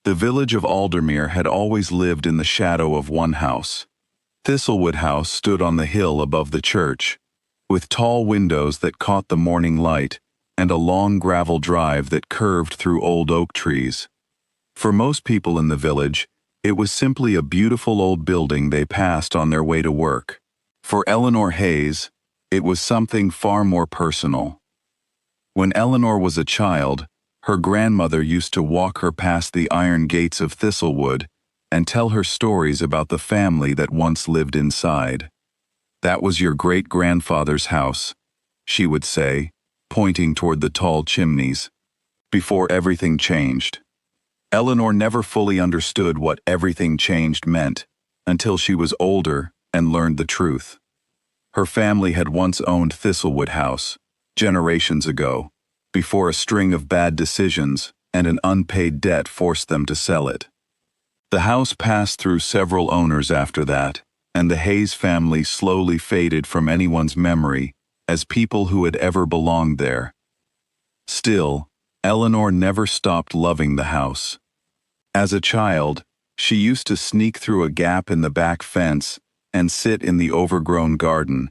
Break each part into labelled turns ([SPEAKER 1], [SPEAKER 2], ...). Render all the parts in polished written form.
[SPEAKER 1] The village of Aldermere had always lived in the shadow of one house. Thistlewood House stood on the hill above the church, with tall windows that caught the morning light and a long gravel drive that curved through old oak trees. For most people in the village, it was simply a beautiful old building they passed on their way to work. For Eleanor Hayes, it was something far more personal. When Eleanor was a child, her grandmother used to walk her past the iron gates of Thistlewood and tell her stories about the family that once lived inside. "That was your great-grandfather's house," she would say, pointing toward the tall chimneys, "before everything changed." Eleanor never fully understood what everything changed meant until she was older and learned the truth. Her family had once owned Thistlewood House, generations ago, before a string of bad decisions and an unpaid debt forced them to sell it. The house passed through several owners after that, and the Hayes family slowly faded from anyone's memory as people who had ever belonged there. Still, Eleanor never stopped loving the house. As a child, she used to sneak through a gap in the back fence and sit in the overgrown garden,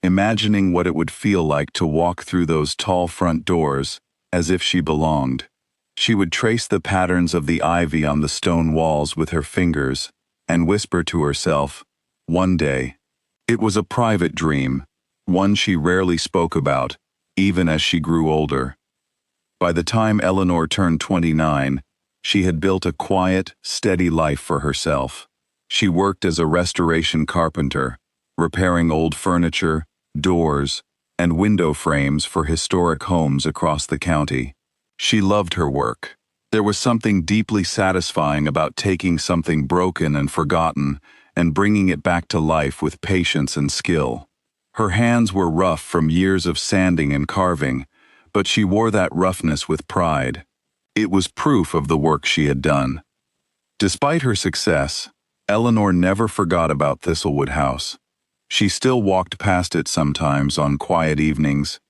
[SPEAKER 1] imagining what it would feel like to walk through those tall front doors as if she belonged. She would trace the patterns of the ivy on the stone walls with her fingers and whisper to herself, "One day." It was a private dream, one she rarely spoke about, even as she grew older. By the time Eleanor turned 29, she had built a quiet, steady life for herself. She worked as a restoration carpenter, repairing old furniture, doors, and window frames for historic homes across the county. She loved her work. There was something deeply satisfying about taking something broken and forgotten and bringing it back to life with patience and skill. Her hands were rough from years of sanding and carving, but she wore that roughness with pride. It was proof of the work she had done. Despite her success, Eleanor never forgot about Thistlewood House. She still walked past it sometimes on quiet evenings,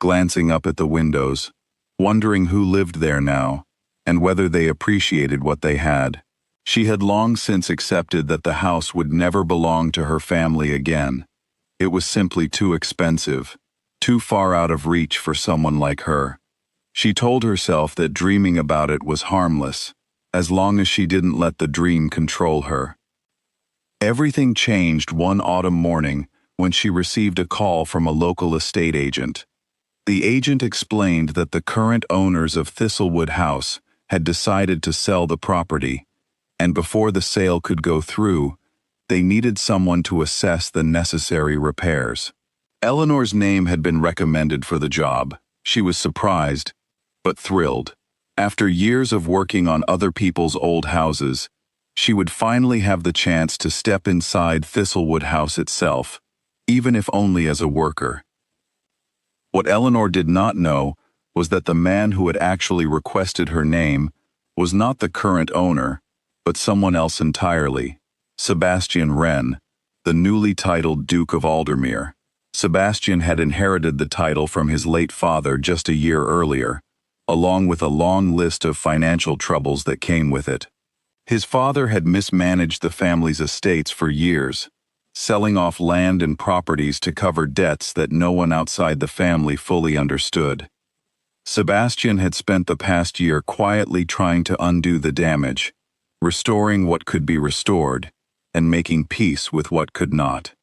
[SPEAKER 1] glancing up at the windows, wondering who lived there now, and whether they appreciated what they had. She had long since accepted that the house would never belong to her family again. It was simply too expensive, too far out of reach for someone like her. She told herself that dreaming about it was harmless, as long as she didn't let the dream control her. Everything changed one autumn morning when she received a call from a local estate agent. The agent explained that the current owners of Thistlewood House had decided to sell the property, and before the sale could go through, they needed someone to assess the necessary repairs. Eleanor's name had been recommended for the job. She was surprised, but thrilled. After years of working on other people's old houses, she would finally have the chance to step inside Thistlewood House itself, even if only as a worker. What Eleanor did not know was that the man who had actually requested her name was not the current owner, but someone else entirely, Sebastian Wren, the newly titled Duke of Aldermere. Sebastian had inherited the title from his late father just a year earlier, along with a long list of financial troubles that came with it. His father had mismanaged the family's estates for years, selling off land and properties to cover debts that no one outside the family fully understood. Sebastian had spent the past year quietly trying to undo the damage, restoring what could be restored, and making peace with what could not.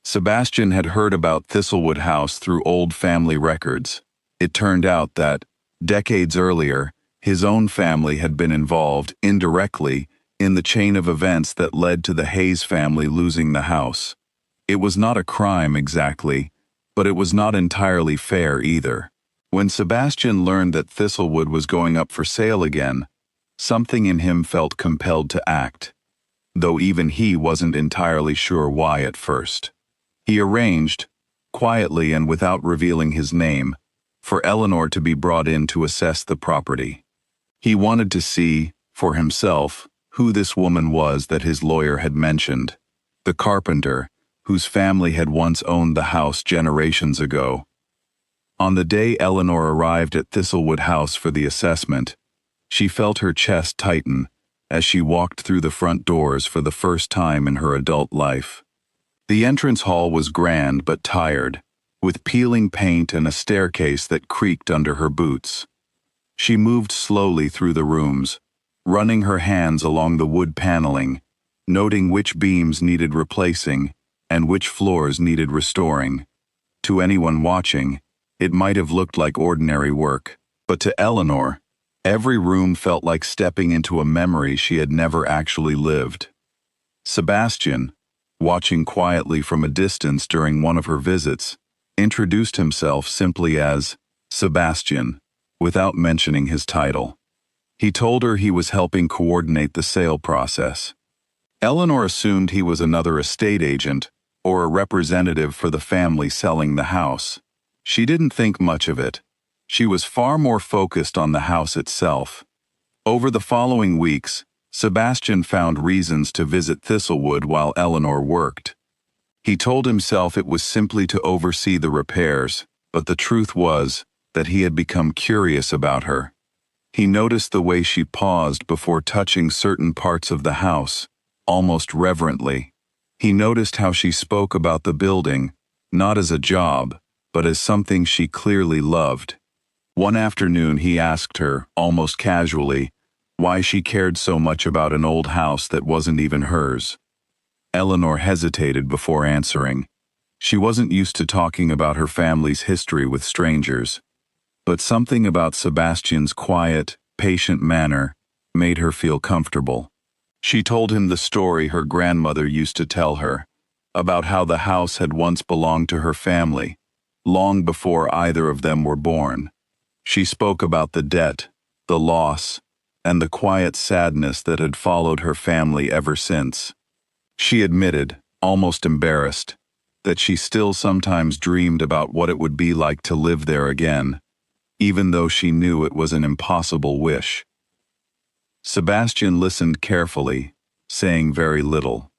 [SPEAKER 1] Sebastian had heard about Thistlewood House through old family records. It turned out that, decades earlier, his own family had been involved, indirectly, in the chain of events that led to the Hayes family losing the house. It was not a crime exactly, but it was not entirely fair either. When Sebastian learned that Thistlewood was going up for sale again, something in him felt compelled to act, though even he wasn't entirely sure why at first. He arranged, quietly and without revealing his name, for Eleanor to be brought in to assess the property. He wanted to see, for himself, who this woman was that his lawyer had mentioned, the carpenter, whose family had once owned the house generations ago. On the day Eleanor arrived at Thistlewood House for the assessment, She felt her chest tighten as she walked through the front doors for the first time in her adult life. The entrance hall was grand but tired, with peeling paint and a staircase that creaked under her boots. She moved slowly through the rooms, running her hands along the wood paneling, noting which beams needed replacing and which floors needed restoring. To anyone watching, it might have looked like ordinary work, but to Eleanor, every room felt like stepping into a memory she had never actually lived. Sebastian, watching quietly from a distance during one of her visits, introduced himself simply as Sebastian, without mentioning his title. He told her he was helping coordinate the sale process. Eleanor assumed he was another estate agent or a representative for the family selling the house. She didn't think much of it. She was far more focused on the house itself. Over the following weeks, Sebastian found reasons to visit Thistlewood while Eleanor worked. He told himself it was simply to oversee the repairs, but the truth was that he had become curious about her. He noticed the way she paused before touching certain parts of the house, almost reverently. He noticed how she spoke about the building, not as a job, but as something she clearly loved. One afternoon he asked her, almost casually, why she cared so much about an old house that wasn't even hers. Eleanor hesitated before answering. She wasn't used to talking about her family's history with strangers. But something about Sebastian's quiet, patient manner made her feel comfortable. She told him the story her grandmother used to tell her, about how the house had once belonged to her family, long before either of them were born. She spoke about the debt, the loss, and the quiet sadness that had followed her family ever since. She admitted, almost embarrassed, that she still sometimes dreamed about what it would be like to live there again, even though she knew it was an impossible wish. Sebastian listened carefully, saying very little.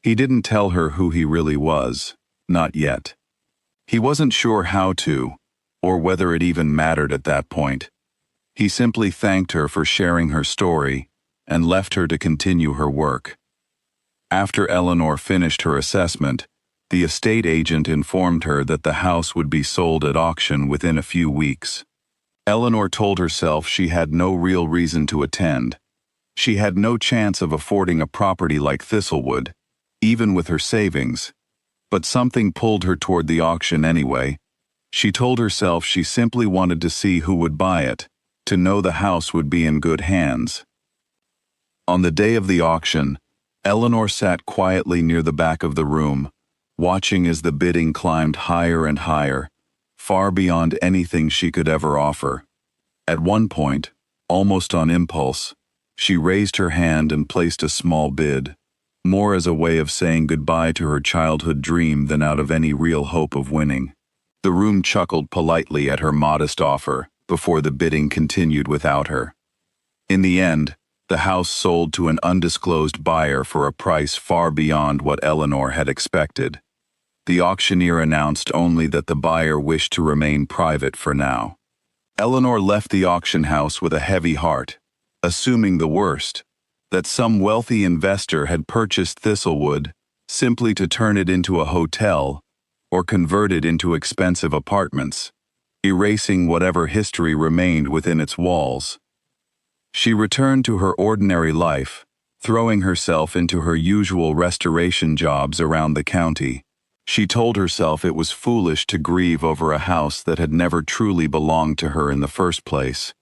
[SPEAKER 1] He didn't tell her who he really was, not yet. He wasn't sure how to, or whether it even mattered at that point. He simply thanked her for sharing her story and left her to continue her work. After Eleanor finished her assessment, the estate agent informed her that the house would be sold at auction within a few weeks. Eleanor told herself she had no real reason to attend. She had no chance of affording a property like Thistlewood, even with her savings. But something pulled her toward the auction anyway. She told herself she simply wanted to see who would buy it, to know the house would be in good hands. On the day of the auction, Eleanor sat quietly near the back of the room, watching as the bidding climbed higher and higher, far beyond anything she could ever offer. At one point, almost on impulse, she raised her hand and placed a small bid, more as a way of saying goodbye to her childhood dream than out of any real hope of winning. The room chuckled politely at her modest offer before the bidding continued without her. In the end, the house sold to an undisclosed buyer for a price far beyond what Eleanor had expected. The auctioneer announced only that the buyer wished to remain private for now. Eleanor left the auction house with a heavy heart, assuming the worst, that some wealthy investor had purchased Thistlewood simply to turn it into a hotel or convert it into expensive apartments, erasing whatever history remained within its walls. She returned to her ordinary life, throwing herself into her usual restoration jobs around the county. She told herself it was foolish to grieve over a house that had never truly belonged to her in the first place.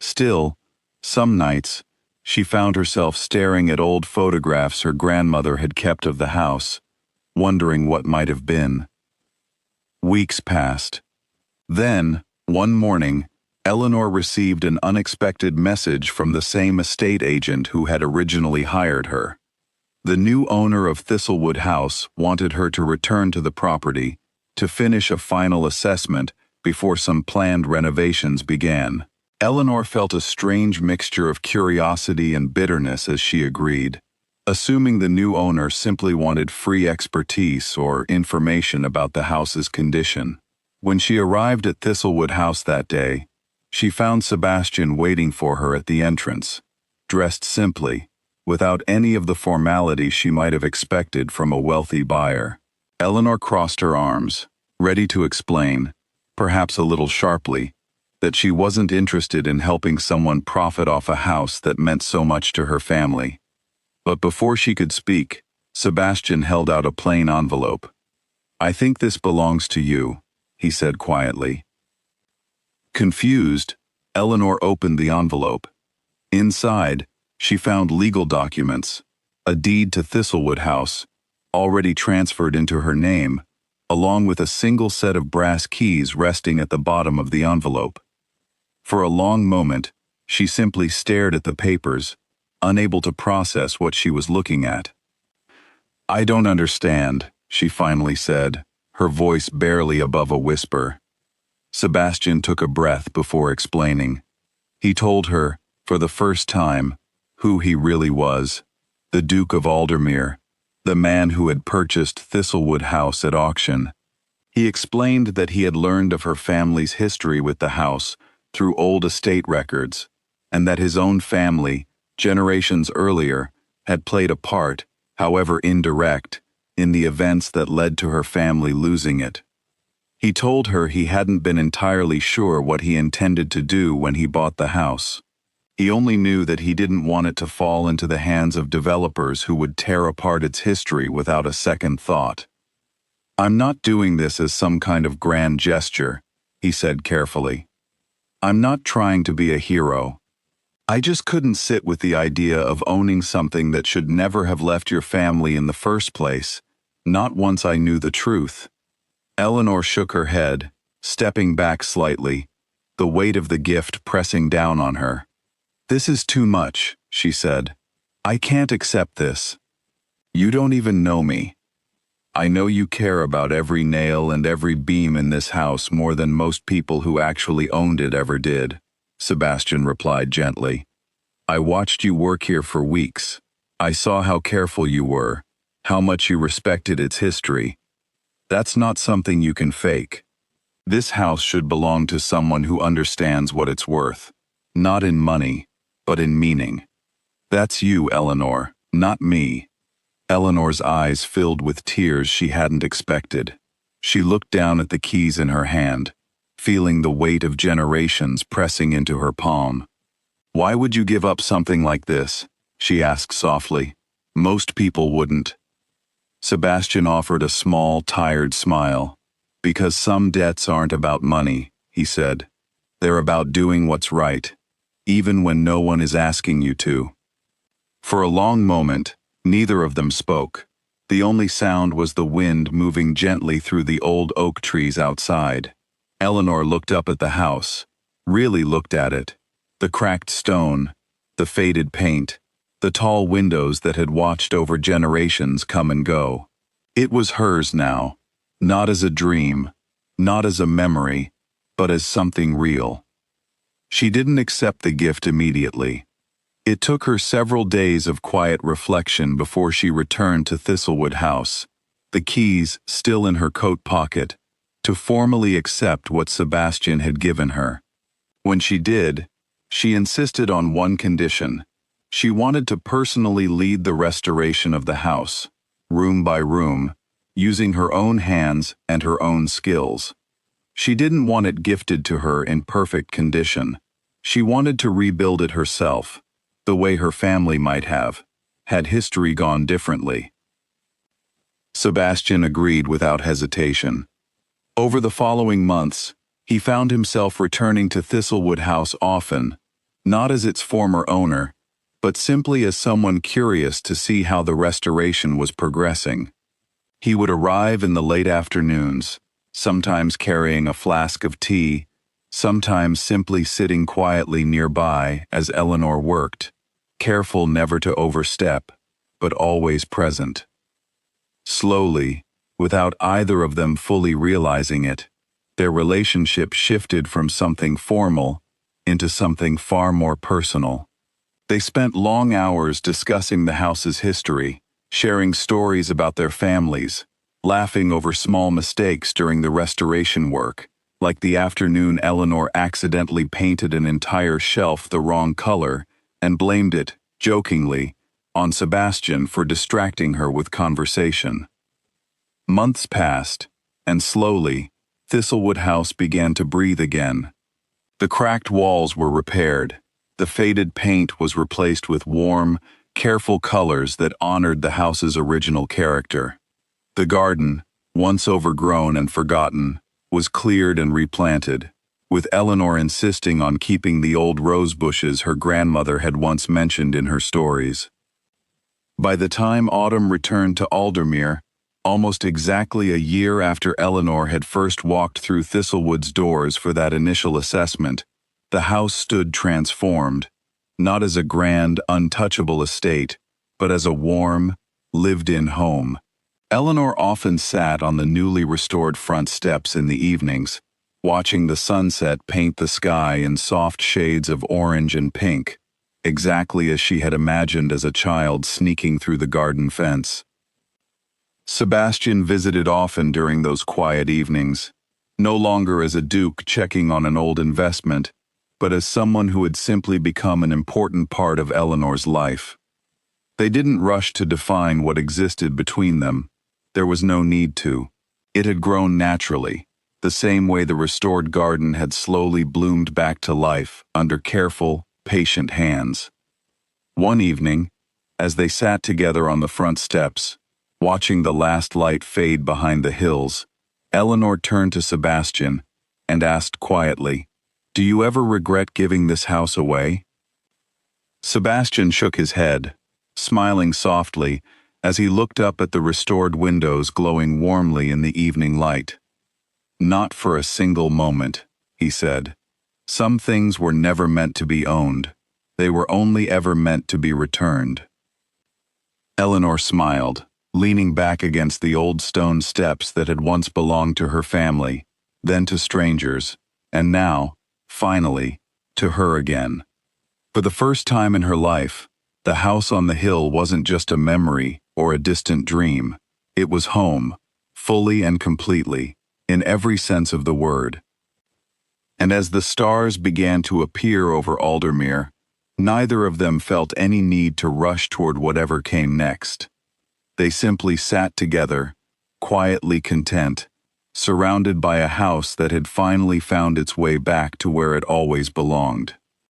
[SPEAKER 1] Still, some nights, she found herself staring at old photographs her grandmother had kept of the house, wondering what might have been. Weeks passed. Then, one morning, Eleanor received an unexpected message from the same estate agent who had originally hired her. The new owner of Thistlewood House wanted her to return to the property to finish a final assessment before some planned renovations began. Eleanor felt a strange mixture of curiosity and bitterness as she agreed, assuming the new owner simply wanted free expertise or information about the house's condition. When she arrived at Thistlewood House that day, She found Sebastian waiting for her at the entrance, dressed simply, without any of the formality she might have expected from a wealthy buyer. Eleanor crossed her arms, ready to explain, perhaps a little sharply, that she wasn't interested in helping someone profit off a house that meant so much to her family. But before she could speak, Sebastian held out a plain envelope. "I think this belongs to you," he said quietly. Confused, Eleanor opened the envelope. Inside, she found legal documents, a deed to Thistlewood House, already transferred into her name, along with a single set of brass keys resting at the bottom of the envelope. For a long moment, she simply stared at the papers, unable to process what she was looking at. "I don't understand," she finally said, her voice barely above a whisper. Sebastian took a breath before explaining. He told her, for the first time, who he really was, the Duke of Aldermere, the man who had purchased Thistlewood House at auction. He explained that he had learned of her family's history with the house through old estate records, and that his own family, generations earlier, had played a part, however indirect, in the events that led to her family losing it. He told her he hadn't been entirely sure what he intended to do when he bought the house. He only knew that he didn't want it to fall into the hands of developers who would tear apart its history without a second thought. "I'm not doing this as some kind of grand gesture," he said carefully. "I'm not trying to be a hero. I just couldn't sit with the idea of owning something that should never have left your family in the first place, not once I knew the truth." Eleanor shook her head, stepping back slightly, the weight of the gift pressing down on her. "This is too much," she said. "I can't accept this. You don't even know me. I know you care about every nail and every beam in this house more than most people who actually owned it ever did," Sebastian replied gently. "I watched you work here for weeks. I saw how careful you were, how much you respected its history. That's not something you can fake. This house should belong to someone who understands what it's worth, not in money, but in meaning. That's you, Eleanor, not me." Eleanor's eyes filled with tears she hadn't expected. She looked down at the keys in her hand, feeling the weight of generations pressing into her palm. "Why would you give up something like this?" she asked softly. "Most people wouldn't." Sebastian offered a small, tired smile. "Because some debts aren't about money," he said. "They're about doing what's right, even when no one is asking you to." For a long moment, neither of them spoke. The only sound was the wind moving gently through the old oak trees outside. Eleanor looked up at the house, really looked at it. The cracked stone, the faded paint, the tall windows that had watched over generations come and go. It was hers now, not as a dream, not as a memory, but as something real. She didn't accept the gift immediately. It took her several days of quiet reflection before she returned to Thistlewood House, the keys still in her coat pocket, to formally accept what Sebastian had given her. When she did, she insisted on one condition. She wanted to personally lead the restoration of the house, room by room, using her own hands and her own skills. She didn't want it gifted to her in perfect condition. She wanted to rebuild it herself, the way her family might have, had history gone differently. Sebastian agreed without hesitation. Over the following months, he found himself returning to Thistlewood House often, not as its former owner, but simply as someone curious to see how the restoration was progressing. He would arrive in the late afternoons, sometimes carrying a flask of tea, sometimes simply sitting quietly nearby as Eleanor worked, careful never to overstep, but always present. Slowly, without either of them fully realizing it, their relationship shifted from something formal into something far more personal. They spent long hours discussing the house's history, sharing stories about their families, laughing over small mistakes during the restoration work, like the afternoon Eleanor accidentally painted an entire shelf the wrong color and blamed it, jokingly, on Sebastian for distracting her with conversation. Months passed, and slowly, Thistlewood House began to breathe again. The cracked walls were repaired. The faded paint was replaced with warm, careful colors that honored the house's original character. The garden, once overgrown and forgotten, was cleared and replanted, with Eleanor insisting on keeping the old rose bushes her grandmother had once mentioned in her stories. By the time autumn returned to Aldermere, almost exactly a year after Eleanor had first walked through Thistlewood's doors for that initial assessment, the house stood transformed, not as a grand, untouchable estate, but as a warm, lived-in home. Eleanor often sat on the newly restored front steps in the evenings, watching the sunset paint the sky in soft shades of orange and pink, exactly as she had imagined as a child sneaking through the garden fence. Sebastian visited often during those quiet evenings, no longer as a duke checking on an old investment, but as someone who had simply become an important part of Eleanor's life. They didn't rush to define what existed between them. There was no need to. It had grown naturally, the same way the restored garden had slowly bloomed back to life under careful, patient hands. One evening, as they sat together on the front steps, watching the last light fade behind the hills, Eleanor turned to Sebastian and asked quietly, "Do you ever regret giving this house away?" Sebastian shook his head, smiling softly as he looked up at the restored windows glowing warmly in the evening light. "Not for a single moment," he said. "Some things were never meant to be owned. They were only ever meant to be returned." Eleanor smiled, leaning back against the old stone steps that had once belonged to her family, then to strangers, and now, finally, to her again. For the first time in her life, the house on the hill wasn't just a memory or a distant dream. It was home, fully and completely, in every sense of the word. And as the stars began to appear over Aldermere, neither of them felt any need to rush toward whatever came next. They simply sat together, quietly content, surrounded by a house that had finally found its way back to where it always belonged.